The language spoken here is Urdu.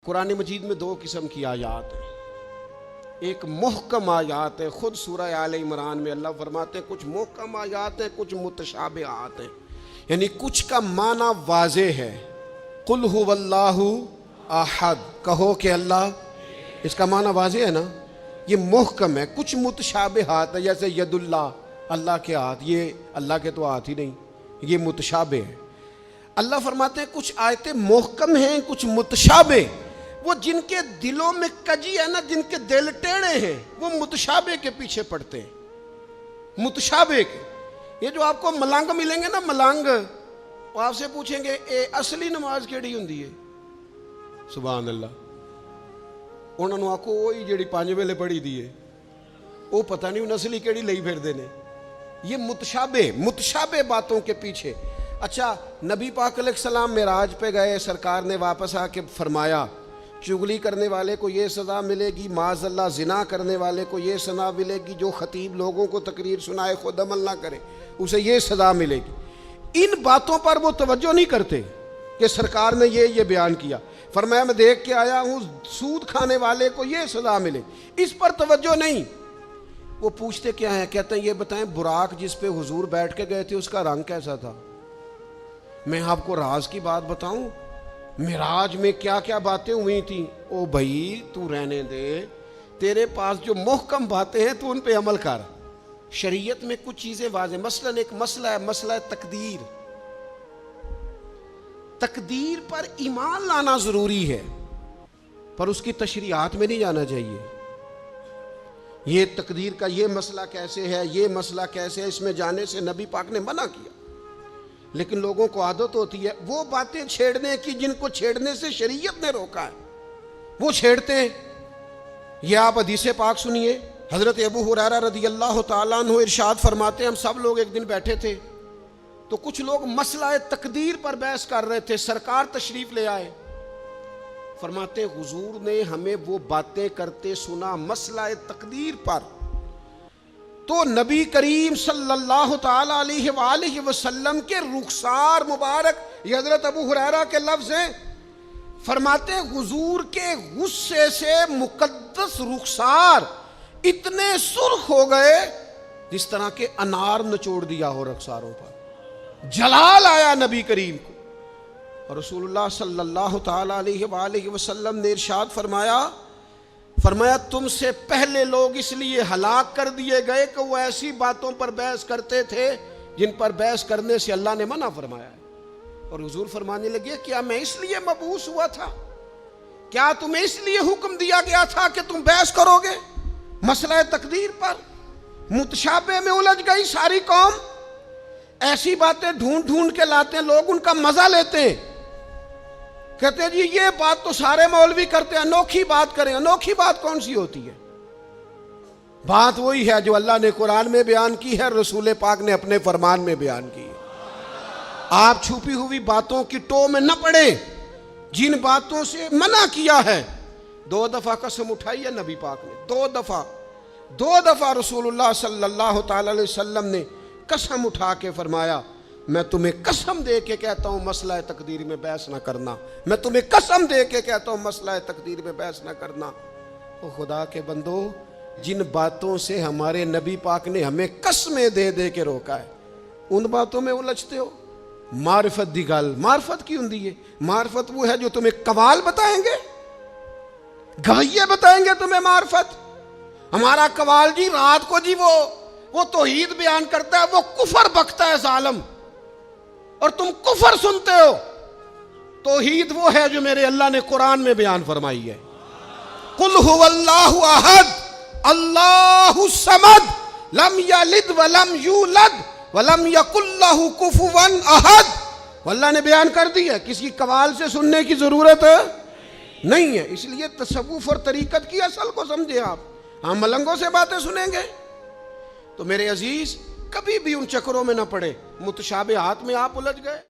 قرآن مجید میں دو قسم کی آیات ہیں، ایک محکم آیات ہے. خود سورہ آل عمران میں اللہ فرماتے ہیں کچھ محکم آیات ہیں، کچھ متشابہات ہیں، یعنی کچھ کا معنی واضح ہے. قل هو اللہ احد، کہو کہ اللہ، اس کا معنی واضح ہے نا، یہ محکم ہے. کچھ متشابہات ہے جیسے ید اللہ، اللہ کے ہاتھ، یہ اللہ کے تو ہاتھ ہی نہیں، یہ متشابہ ہے. اللہ فرماتے ہیں کچھ آیتیں محکم ہیں، کچھ متشابہ. وہ جن کے دلوں میں کجی ہے نا، جن کے دل ٹیڑے ہیں، وہ متشابہ کے پیچھے پڑتے ہیں. متشابہ کے، یہ جو آپ کو ملنگ ملیں گے نا، ملنگ، وہ آپ سے پوچھیں گے اے اصلی نماز کیڑی ہوندی ہے؟ سبحان اللہ. انہوں نے آکو وہی جیڑی 5 ویلے پڑھی دی ہے، وہ پتہ نہیں ان اصلی کیڑی لئی پھردے نے. یہ متشابہ باتوں کے پیچھے. اچھا، نبی پاک علیہ السلام معراج پہ گئے، سرکار نے واپس آ کے فرمایا چغلی کرنے والے کو یہ سزا ملے گی، معاذ اللہ زنا کرنے والے کو یہ سزا ملے گی، جو خطیب لوگوں کو تقریر سنائے خود عمل نہ کرے اسے یہ سزا ملے گی. ان باتوں پر وہ توجہ نہیں کرتے کہ سرکار نے یہ بیان کیا. فرمایا میں دیکھ کے آیا ہوں سود کھانے والے کو یہ سزا ملے، اس پر توجہ نہیں. وہ پوچھتے کیا ہیں؟ کہتے ہیں یہ بتائیں براق جس پہ حضور بیٹھ کے گئے تھے اس کا رنگ کیسا تھا؟ میں آپ کو راز کی بات بتاؤں، معراج میں کیا کیا باتیں ہوئی تھیں. او بھائی تو رہنے دے، تیرے پاس جو محکم باتیں ہیں تو ان پہ عمل کر. شریعت میں کچھ چیزیں واضح، مثلا ایک مسئلہ ہے، مسئلہ تقدیر. تقدیر پر ایمان لانا ضروری ہے، پر اس کی تشریحات میں نہیں جانا چاہیے. یہ تقدیر کا یہ مسئلہ کیسے ہے، یہ مسئلہ کیسے ہے، اس میں جانے سے نبی پاک نے منع کیا. لیکن لوگوں کو عادت ہوتی ہے وہ باتیں چھیڑنے کی جن کو چھیڑنے سے شریعت نے روکا ہے، وہ چھیڑتے ہیں. یہ آپ حدیث پاک سنیے. حضرت ابو ہریرہ رضی اللہ تعالیٰ عنہ ارشاد فرماتے ہیں ہم سب لوگ ایک دن بیٹھے تھے تو کچھ لوگ مسئلہ تقدیر پر بحث کر رہے تھے. سرکار تشریف لے آئے. فرماتے ہیں حضور نے ہمیں وہ باتیں کرتے سنا مسئلہ تقدیر پر، تو نبی کریم صلی اللہ تعالی علیہ وآلہ وسلم کے رخسار مبارک، یہ حضرت ابو ہریرہ کے لفظ ہیں، فرماتے ہیں حضور کے غصے سے مقدس رخسار اتنے سرخ ہو گئے جس طرح کے انار نچوڑ دیا ہو رخساروں پر. جلال آیا نبی کریم کو. اور رسول اللہ صلی اللہ تعالی علیہ وآلہ وسلم نے ارشاد فرمایا تم سے پہلے لوگ اس لیے ہلاک کر دیے گئے کہ وہ ایسی باتوں پر بحث کرتے تھے جن پر بحث کرنے سے اللہ نے منع فرمایا ہے. اور حضور فرمانے لگے کیا میں اس لیے مبعوث ہوا تھا؟ کیا تمہیں اس لیے حکم دیا گیا تھا کہ تم بحث کرو گے مسئلہ تقدیر پر؟ متشابہ میں الجھ گئی ساری قوم. ایسی باتیں ڈھونڈ کے لاتے ہیں لوگ، ان کا مزہ لیتے ہیں. کہتے ہیں جی یہ بات تو سارے مولوی کرتے ہیں، انوکھی بات کریں. انوکھی بات کون سی ہوتی ہے؟ بات وہی ہے جو اللہ نے قرآن میں بیان کی ہے، رسول پاک نے اپنے فرمان میں بیان کی ہے. آپ چھپی ہوئی باتوں کی ٹو میں نہ پڑیں. جن باتوں سے منع کیا ہے، 2 دفعہ قسم اٹھائی ہے نبی پاک نے، 2 دفعہ رسول اللہ صلی اللہ تعالی علیہ وسلم نے قسم اٹھا کے فرمایا میں تمہیں قسم دے کے کہتا ہوں مسئلہ تقدیر میں بحث نہ کرنا. میں تمہیں قسم دے کے کہتا ہوں مسئلہ تقدیر میں بحث نہ کرنا. او خدا کے بندو، جن باتوں سے ہمارے نبی پاک نے ہمیں قسمیں دے کے روکا ہے ان باتوں میں الجھتے ہو. معرفت دی گل، معرفت کی ہوندی ہے؟ معرفت وہ ہے جو تمہیں قوال بتائیں گے، گویے بتائیں گے تمہیں معرفت. ہمارا قوال جی رات کو جی وہ توحید بیان کرتا ہے، وہ کفر بکتا ہے ظالم، اور تم کفر سنتے ہو. توحید وہ ہے جو میرے اللہ نے قرآن میں بیان فرمائی ہے. قل هو اللہ احد اللہ الصمد لم یلد ولم یولد ولم یکن لہ کفوا احد. اللہ نے بیان کر دی ہے، کسی قوال سے سننے کی ضرورت نہیں ہے. اس لیے تصوف اور طریقت کی اصل کو سمجھے آپ. ہم ملنگوں سے باتیں سنیں گے تو میرے عزیز کبھی بھی ان چکروں میں نہ پڑے. متشابہات میں آپ الجھ گئے.